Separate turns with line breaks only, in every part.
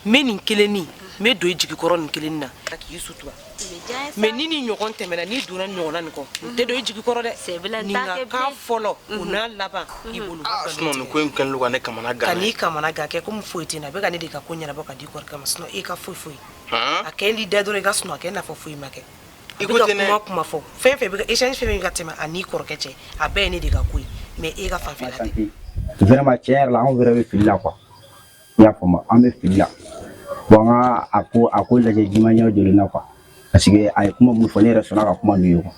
mais nin keleni me do jigi kɔrɔ nin kelen na k'i sutura mais ni ni ɲɔgɔn tɛmɛna ni donna ɲɔgɔnna nin kɔ tɛ do jigi kɔrɔ dɛ nin ka fɔlɔ o n'a laban i bolo
sinon nin ko in kɛlen don ka ne kamana gan
ka n'i kamana gan kɛ komi foyi tɛ na bɛ ka ne de ka ko ɲɛnabɔ ka di kɔrɔkɛ ma sinon i ka foyi a kɛ li da dɔrɔn i ka sunɔgɔ kɛ n'a fɔ foyi ma kɛ i ko tɛ ne kuma fɔ fɛn fɛn bɛ ka échange fɛn fɛn ka tɛmɛ a n'i kɔrɔkɛ cɛ a bɛɛ ye ne de ka ko ye mais e ka fanfɛla tɛ
vraiment tiɲɛ yɛrɛ la anw yɛrɛ bɛ fili la quoi i y'a faamu an bɛ fili la bon a ko lajɛ dimanche joli na quoi parce que a ye kuma mun fɔ ne yɛrɛ sɔnna ka kuma n'u ye quoi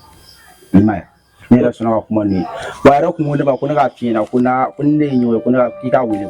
i m'a ye ne yɛrɛ sɔnna ka kuma n'u ye bon a yɛrɛ kun ko ne ma ko ne k'a f'i ɲɛna ko ni ne ye ɲɔgɔn ye ko ne ka k'i k'a wele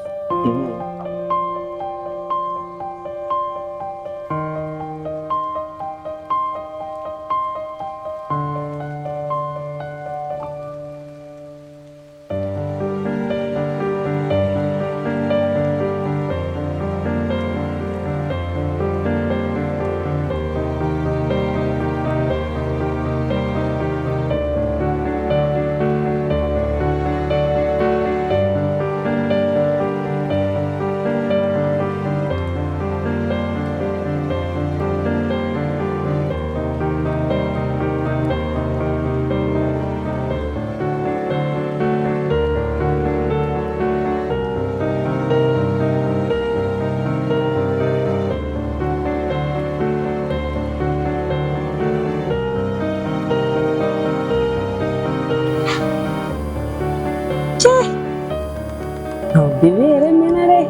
Bebê menare,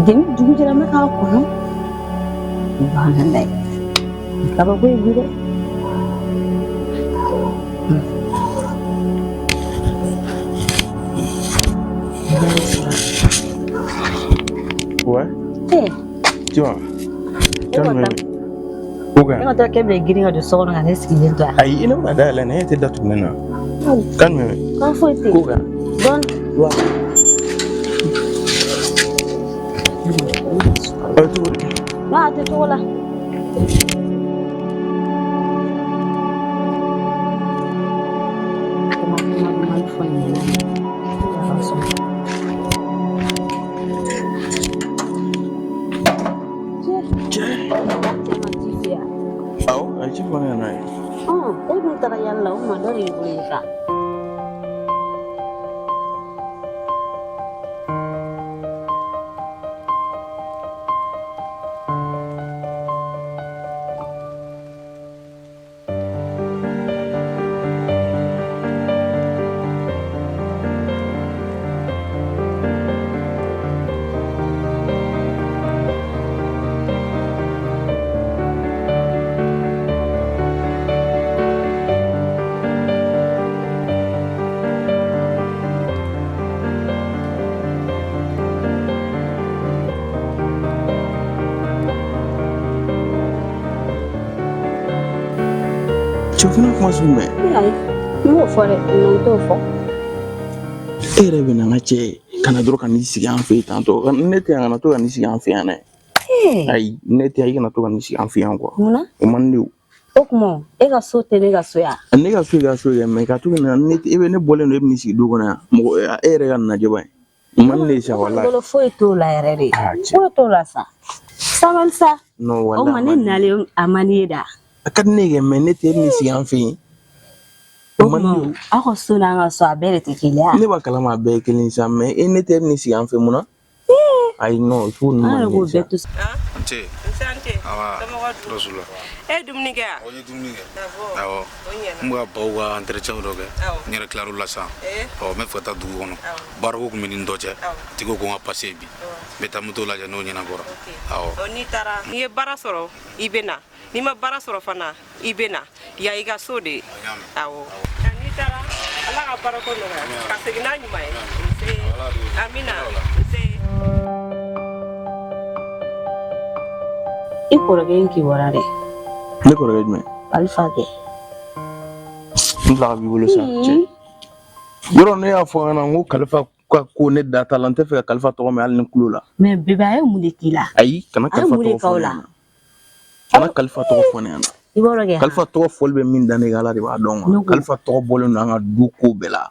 demi dugu jira me k'a kɔnɔ. Bahananda ye. Kabako ye bi dɛ.
Ouais. Tu vois. Calme.
Ne ma taa kɛ bɛ girin ka don so kɔnɔ ka ne sigilen to yan.
Ayi, i ne ma dayɛlɛ ne tɛ datugu ne na. Calme.
Kan foyi tɛ.
Ko kan.
Dɔn. N'a tɛ cogo la.
Awɔ, a ci fɔ ne ɲɛna ye.
E dun taara yala la o ma dɔ de y'i bolo i kan.
Tu fana kuma sugu mɛn.
Ayi, n b'o fɔ dɛ, n t'o fɔ.
E yɛrɛ bɛ na n ka cɛ ye ka na dɔrɔn ka n'i sigi an fɛ yen tantɔ ne tɛ yan ka na to ka n'i sigi an fɛ yan dɛ. Ayi, ne tɛ yan i kana to ka n'i sigi an fɛ yan quoi.
Munna?
O man di o.
O kuma e ka so tɛ ne ka so yan.
Ne ka so i ka so ye mais ka to ka na ne bɔlen don e bɛ n'i sigi du kɔnɔ yan mɔgɔ e yɛrɛ ka najɛ ba ye. O man di ne ye sa walayi.
Bolo foyi t'o la yɛrɛ de. Foyi t'o la sa. Sabali sa.
Non walayi.
O ma ne nalen a man di ye da.
A ka di ne ye mais ne tɛ e bɛ n'i sigi an fɛ yen. O man di o.
Aw ka so n'an ka so a bɛɛ de tɛ kelen ye.
Ne b'a kalama a bɛɛ ye kelen sa mais ne tɛ e bɛ n'i sigi an fɛ munna? Ayi non fo ninnu man di ne ye sa.
Ante. Awa. Rasula.
Dumuni kɛ yan.
O ye dumuni kɛ. Awɔ. N bɛ ka baw ka entretien dɔ kɛ. N yɛrɛ tilar'o la sisan. N bɛ fɛ ka taa dugu kɔnɔ. Baarako tun bɛ ni n dɔ cɛ. Tigi ko n ka passe bi. N bɛ taa moto lajɛ n'o ɲɛnabɔra. Awɔ.
N'i taara n'i ye baara sɔrɔ i bɛ na n'i ma baara sɔrɔ fana i bɛ na yan i ka so de. Awɔ. N'i taara Ala ka baarako nɔgɔya ka segin n'a ɲuman ye. Amina.
I kɔrɔkɛ in kibaruya dɛ.
Ne kɔrɔkɛ jumɛn?
Alifa kɛ.
N tila ka b'i bolo sa cɛ. Yɔrɔ ne y'a fɔ ɲɛna n ko Kalifa ka ko ne da t'a la n tɛ fɛ ka Kalifa tɔgɔ mɛn hali ni kulo la.
Mais bébé a ye mun de k'i la?
Ayi kana Kalifa tɔgɔ fɔ ne ɲɛna. Kana Kalifa tɔgɔ fɔ ne ɲɛna.
I b'o kɛ.
Kalifa tɔgɔ fɔli bɛ min da ne kan Ala de b'a dɔn quoi. Kalifa tɔgɔ bɔlen don an ka du ko bɛɛ la.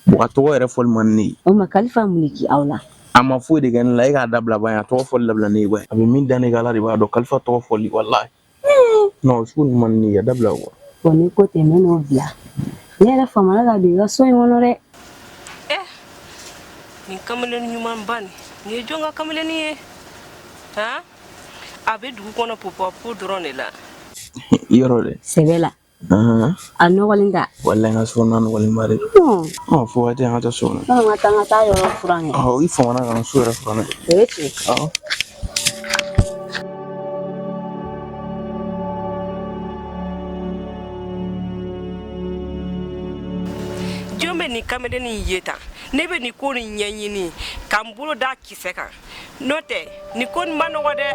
Bon a tɔgɔ yɛrɛ fɔli man di ne ye.
O ma Kalifa mun de k'i aw la?
ama foyi de kɛ ne la e k'a dabila ban a tɔgɔ fɔli dabila ne ye ba a bɛ min da ne ka ala de b'a dɔn kalifa tɔgɔ fɔli walahi non sugu ninnu man ne ya dabila wa
bon ni ko ten ne n'o bila ne yɛrɛ famana ka don i ka so in kɔnɔ dɛ
nin kamalen ɲuman ba nin ye jɔn ka kamalen ye han a bɛ dugu kɔnɔ popo dɔrɔn de la
yɔrɔ dɛ
sɛbɛ la a nɔgɔlen ta
walahi n ka so n'a nɔgɔlen ba de fo waati an ka taa so kɔnɔ
n ka taa yɔrɔ furan kɛ
i famana ka n so yɛrɛ furan dɛ
o ye tiɲɛ
jɔn bɛ nin kamalen nin ye tan ne bɛ nin ko nin ɲɛɲini ka n bolo da kisɛ kan n'o tɛ nin ko nin ma nɔgɔ dɛ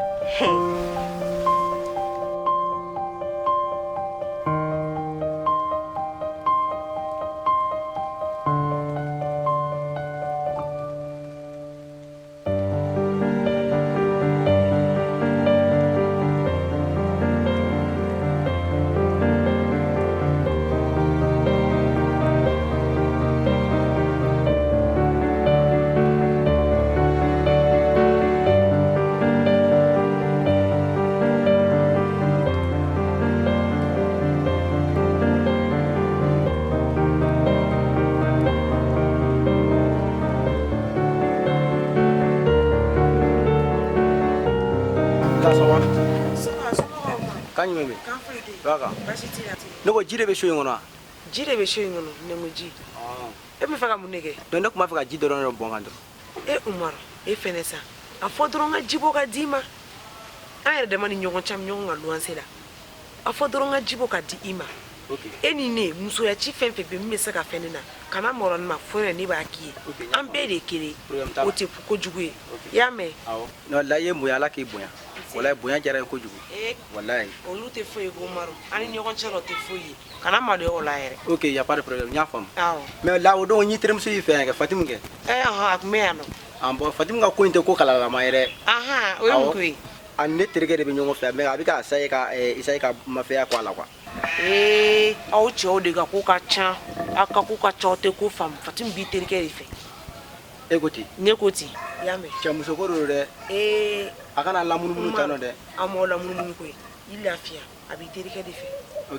ne ko ji de bɛ so in kɔnɔ
ji de bɛ so in kɔnɔ ne ko ji e bɛ fɛ ka mun de kɛ
donc ne tun b'a fɛ ka ji dɔrɔn bɔn kan dɔrɔn
Umaru e fɛnɛ sa a fɔ dɔrɔn ka ji bɔ ka d'i ma an yɛrɛ dama ni ɲɔgɔn cɛ ɲɔgɔn ka luwanse la a fɔ dɔrɔn ka ji bɔ ka di i ma e ni ne musoya ci fɛn fɛn bɛ min bɛ se ka fɛn ne na kana mɔrɔ ne ma fo ne b'a k'i ye an bɛɛ de ye kelen o tɛ kojugu ye i y'a mɛn
non la ye bonya ala k'i bonya walayi bonya diyara n ye kojugu walayi
olu tɛ foyi ye ko Umaru an ni ɲɔgɔn cɛ la o tɛ foyi ye kana maloya o la yɛrɛ
ok y a pas de problème n y'a faamu mais la o don n y'i terimuso y'i fɛ yan kɛ Fatimu kɛ
a tun bɛ yan nɔ
bon Fatimu ka ko in tɛ ko kalalama ye dɛ
o ye mun ko ye
ani ne terikɛ de bɛ ɲɔgɔn fɛ mais a bɛ ka essayer ka mafɛya kɔ a la quoi
aw cɛw de ka ko ka ca aw ka ko ka ca aw tɛ ko faamu Fatimu b'i terikɛ de fɛ
e ko ten
ne ko ten i y'a mɛn
cɛmuso ko don dɛ a kana lamunumunu tan nɔ dɛ
a m'aw lamunumunu ko ye i lafiya a b'i terikɛ de fɛ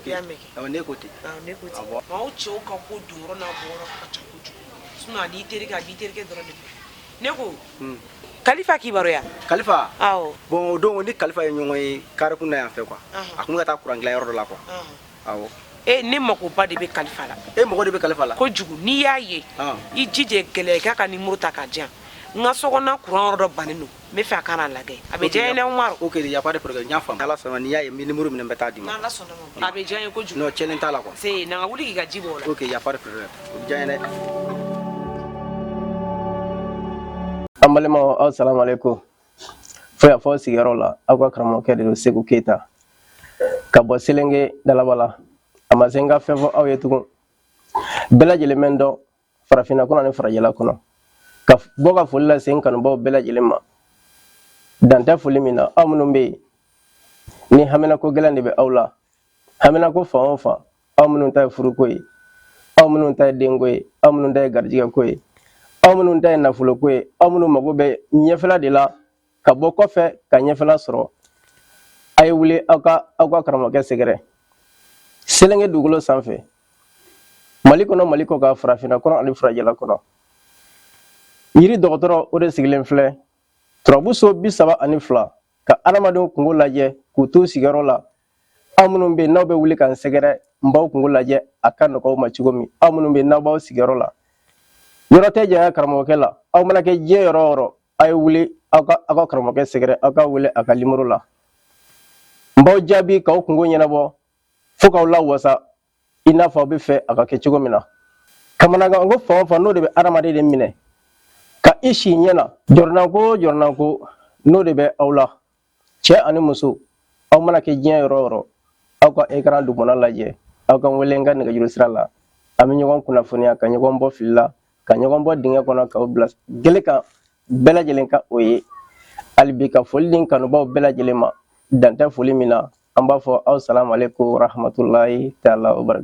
i y'a mɛn kɛ
ne ko ten
ne ko ten mais aw cɛw ka ko don yɔrɔ n'a bɔ yɔrɔ ka ca kojugu sinon a b'i terikɛ dɔrɔn de fɛ ne ko Kalifa kibaruya
Kalifa bon o don ni Kalifa ye ɲɔgɔn ye carré kun na yan fɛ quoi a kun bɛ ka taa courant dilan yɔrɔ dɔ la quoi awɔ
ne magoba de bɛ Kalifa la
e mago de bɛ Kalifa la
kojugu n'i y'a ye i jija gɛlɛya k'a ka numéro ta ka diyan n ka sokɔnɔna courant yɔrɔ dɔ bannen don n bɛ fɛ a kana lajɛ a bɛ diya n ye dɛ Umaru
ok y a pas de problème n y'a faamu ala sɔnna n'i y'a ye n bɛ numéro minɛ n bɛ taa d'i ma
n'ala sɔnna ma a bɛ diya n ye kojugu
non cɛnnin t'a la quoi
na ka wuli k'i ka ji bɔ o la
ok y a pas de problème o bɛ diya n ye dɛ
an balimaw aw salamu aleykum fo y'a fɔ sigiyɔrɔ la aw ka karamɔgɔkɛ de don Segu Keyita ka bɔ Selenge Dalaba la a ma se n ka fɛn fɔ aw ye tugun bɛɛ lajɛlen bɛ n dɔn farafinna kɔnɔ ani farajɛla kɔnɔ ka bɔ ka foli lase n kanubaw bɛɛ lajɛlen ma dan tɛ foli min na aw minnu bɛ yen ni haminako gɛlɛn de bɛ aw la haminako fan o fan aw minnu ta ye furuko ye aw minnu ta ye denko ye aw minnu ta ye garijɛgɛko ye aw minnu ta ye nafoloko ye aw minnu mago bɛ ɲɛfɛla de la ka bɔ kɔfɛ ka ɲɛfɛla sɔrɔ a ye wuli aw ka karamɔgɔkɛ sɛgɛrɛ Selenge dugukolo sanfɛ Mali kɔnɔ Mali kɔ ka farafinna kɔnɔ ani farajɛla kɔnɔ yiri dɔgɔtɔrɔ o de sigilen filɛ turabuso 32 ka adamadenw kungo lajɛ k'u to sigiyɔrɔ la aw minnu bɛ n'aw bɛ wuli k'an sɛgɛrɛ n b'aw kungo lajɛ a ka nɔgɔw ma cogo min aw minnu bɛ n'aw b'aw sigiyɔrɔ la yɔrɔ tɛ janya karamɔgɔkɛ la aw mana kɛ diɲɛ yɔrɔ o yɔrɔ a ye wuli aw ka karamɔgɔkɛ sɛgɛrɛ aw ka wele a ka numéro la n b'aw jaabi k'aw kungo ɲɛnabɔ fo k'aw lawasa i n'a fɔ aw bɛ fɛ a ka kɛ cogo min na kamanagan ko fan o fan n'o de bɛ adamaden de minɛ ka i si ɲɛ na jɔrɔnanko o jɔrɔnanko n'o de bɛ aw la cɛ ani muso aw mana kɛ diɲɛ yɔrɔ o yɔrɔ aw ka écran dugumana lajɛ aw ka wele n ka nɛgɛjuru sira la an bɛ ɲɔgɔn kunnafoniya ka ɲɔgɔn bɔ fili la ka ɲɔgɔn bɔ dingɛ kɔnɔ k'aw bila gele kan bɛɛ lajɛlen ka o ye hali bi ka foli di n kanubaw bɛɛ lajɛlen ma dan tɛ foli min na an b'a fɔ aw salamu aleykum rahmatulahi taala wa barakatuh